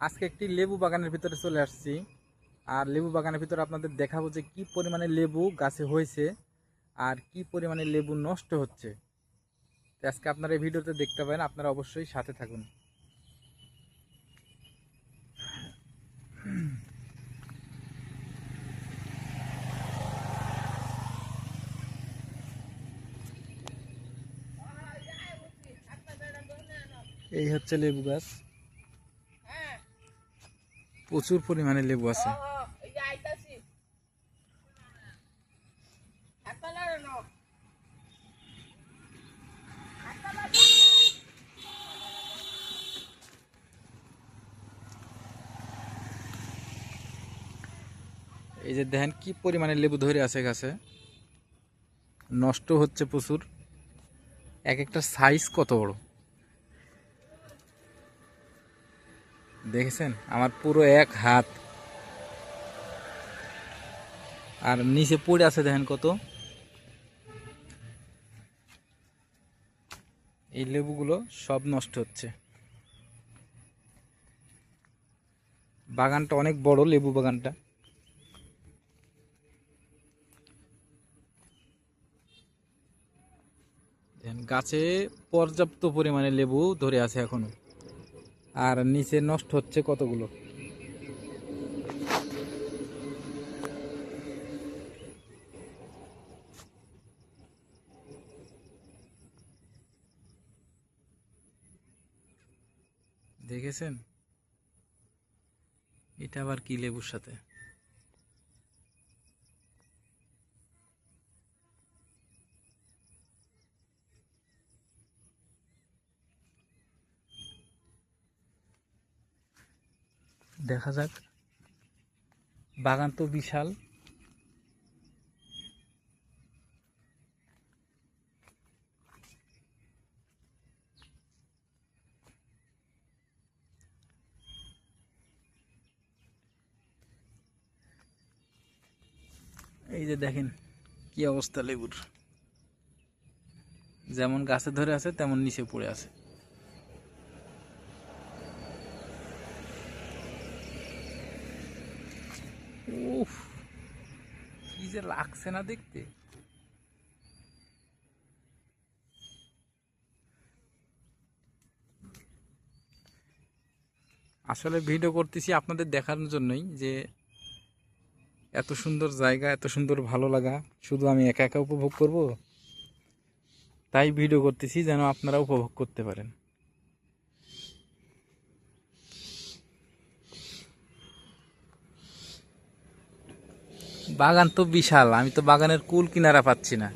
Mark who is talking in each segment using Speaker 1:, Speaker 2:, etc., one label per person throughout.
Speaker 1: আজকে একটি লেবু বাগানের ভিতরে চলে আসছি। আর লেবু বাগানের ভিতরে আপনাদের দেখাবো যে কি পরিমাণে লেবু গাছে হয়েছে আর কি পরিমাণে লেবু নষ্ট হচ্ছে। তো আজকে আপনারা এই ভিডিওতে দেখতে পাবেন, আপনারা অবশ্যই সাথে থাকুন। এই হচ্ছে লেবু গাছ, প্রচুর পরিমাণে লেবু আছে। এই যে দেখেন কি পরিমাণে লেবু ধরে আছে গাছে, নষ্ট হচ্ছে প্রচুর। এক একটা সাইজ কত বড় দেখেছেন, আমার পুরো এক হাত। আর নিচে পড়ে আছে দেখেন কত। এই লেবুগুলো সব নষ্ট হচ্ছে। বাগানটা অনেক বড়, লেবু বাগানটা। গাছে পর্যাপ্ত পরিমাণে লেবু ধরে আছে এখনো, আর নিচে নষ্ট হচ্ছে কতগুলো। দেখেছেন, এটা আবার কি লেবুর সাথে। দেখা যাক, বাগান তো বিশাল। এই যে দেখেন কি অবস্থা লেবুর, যেমন গাছে ধরে আছে তেমন নিচে পড়ে আছে। উফ, কি যে লাগছে না দেখতে। আসলে ভিডিও করতেছি আপনাদের দেখানোর জন্যই, যে এত সুন্দর জায়গা, এত সুন্দর ভালো লাগা শুধু আমি একা একা উপভোগ করব, তাই ভিডিও করতেছি যেন আপনারা উপভোগ করতে পারেন। বাগান তো বিশাল, আমি তো বাগানের কুল কিনারা পাচ্ছি না,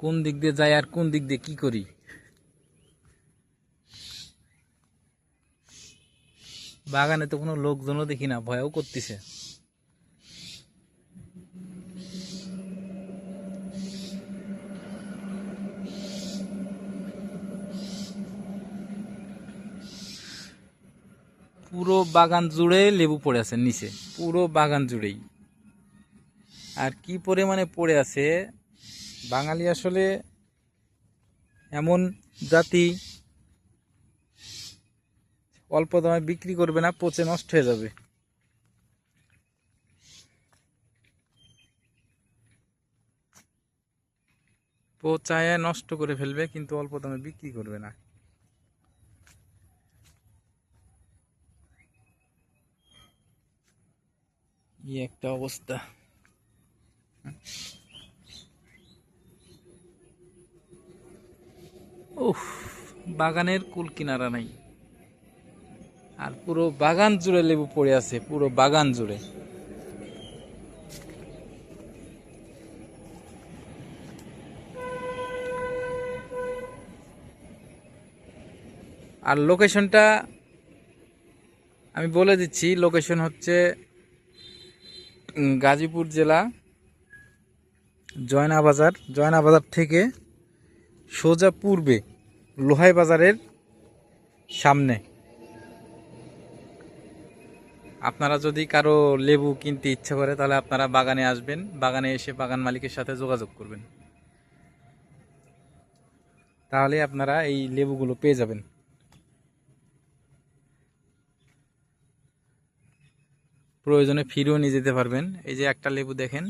Speaker 1: কোন দিক দিয়ে যাই আর কোন দিক দিয়ে কি করি। বাগানে তো কোনো লোকজনও দেখি না, ভয়ও করতেছে। পুরো বাগান জুড়ে লেবু পড়ে আছে নিচে, পুরো বাগান জুড়েই। আর কি পরিমাণে পড়ে আছে। বাঙালি আসলে এমন জাতি, অল্প দামে বিক্রি করবে না, পচে নষ্ট হয়ে যাবে। পচায় নষ্ট করে ফেলবে, কিন্তু অল্প দামে বিক্রি করবে না। এই একটা অবস্থা। উফ, বাগানের কুল কিনারা নাই। আর পুরো বাগান জুড়ে লেবু পড়ে আছে, পুরো বাগান জুড়ে। আর লোকেশনটা আমি বলে দিচ্ছি, লোকেশন হচ্ছে গাজীপুর জেলা, জয়নাবাজার। জয়নাবাজার থেকে সোজা পূর্বে লোহাই বাজারের সামনে। আপনারা যদি কারো লেবু কিনতে ইচ্ছা করে তাহলে আপনারা বাগানে আসবেন, বাগানে এসে বাগান মালিকের সাথে যোগাযোগ করবেন, তাহলে আপনারা এই লেবুগুলো পেয়ে যাবেন। প্রয়োজনে ফিরেও নিয়ে যেতে পারবেন। এই যে একটা লেবু দেখেন,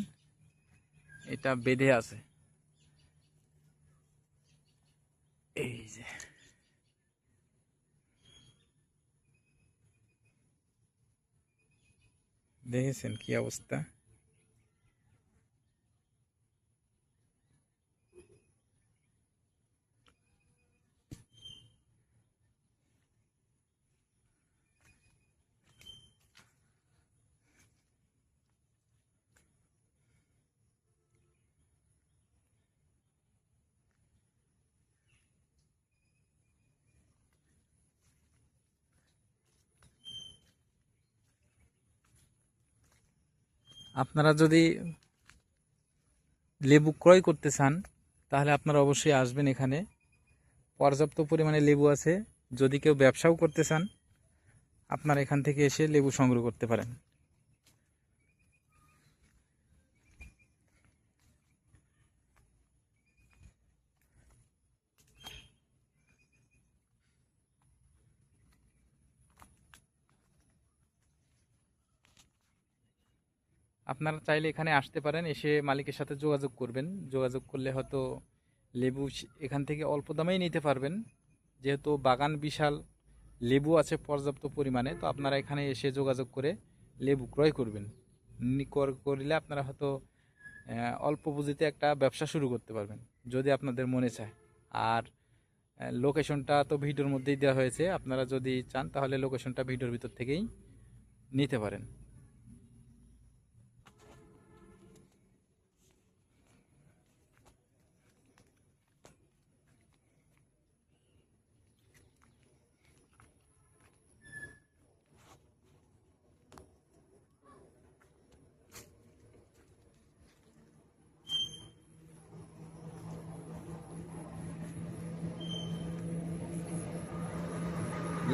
Speaker 1: এটা বেঁধে আছে, এই যে দেখেছেন কি অবস্থা। আপনারা যদি লেবু ক্রয় করতে চান তাহলে আপনারা অবশ্যই আসবেন এখানে। পর্যাপ্ত পরিমাণে লেবু আছে। যদি কেউ ব্যবসাও করতে চান আপনারা এখান থেকে এসে লেবু সংগ্রহ করতে পারেন। আপনারা চাইলে এখানে আসতে পারেন, এসে মালিকের সাথে যোগাযোগ করবেন। যোগাযোগ করলে হয়তো লেবু এখান থেকে অল্প দামেই নিতে পারবেন। যেহেতু বাগান বিশাল, লেবু আছে পর্যাপ্ত পরিমাণে, তো আপনারা এখানে এসে যোগাযোগ করে লেবু ক্রয় করবেন। করলে আপনারা হয়তো অল্প পুঁজিতে একটা ব্যবসা শুরু করতে পারবেন যদি আপনাদের মনে চায়। আর লোকেশনটা তো ভিডিওর মধ্যেই দেওয়া হয়েছে, আপনারা যদি চান তাহলে লোকেশনটা ভিডিওর ভিতর থেকেই নিতে পারেন।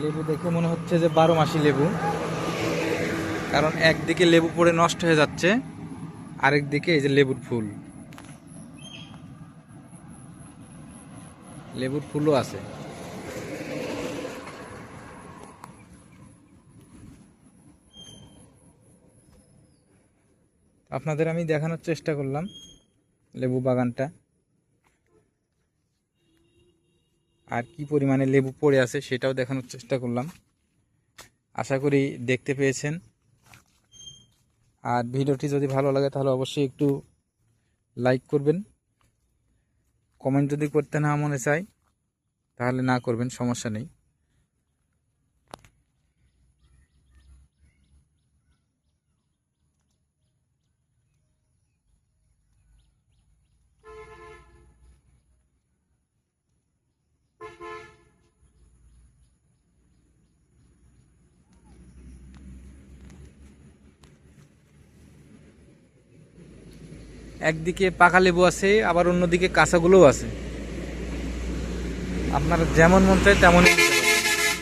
Speaker 1: লেবু দেখে মনে হচ্ছে যে 12 মাসি লেবু, কারণ একদিকে লেবু পড়ে নষ্ট হয়ে যাচ্ছে, আরেক দিকে এই যে লেবুর ফুল, লেবুর ফুলও আছে। আপনাদের আমি দেখানোর চেষ্টা করলাম লেবু বাগানটা, আর কি পরিমাণে লেবু পড়ে আছে সেটাও দেখানোর চেষ্টা করলাম। আশা করি দেখতে পেয়েছেন। আর ভিডিওটি যদি ভালো লাগে তাহলে অবশ্যই একটু লাইক করবেন। কমেন্ট যদি করতে না মনে চায় তাহলে না করবেন, সমস্যা নেই। একদিকে পাকা লেবু আছে, আবার অন্যদিকে কাঁচাগুলোও আছে। আপনার যেমন মন চায় তেমনই নিতে পারবেন।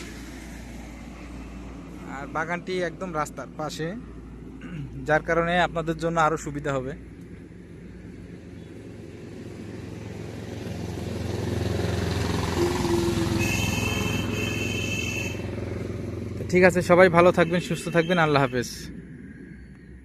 Speaker 1: আর বাগানটি একদম রাস্তার পাশে, যার কারণে আপনাদের জন্য আরও সুবিধা হবে। ঠিক আছে, সবাই ভালো থাকবেন, সুস্থ থাকবেন। আল্লাহ হাফেজ।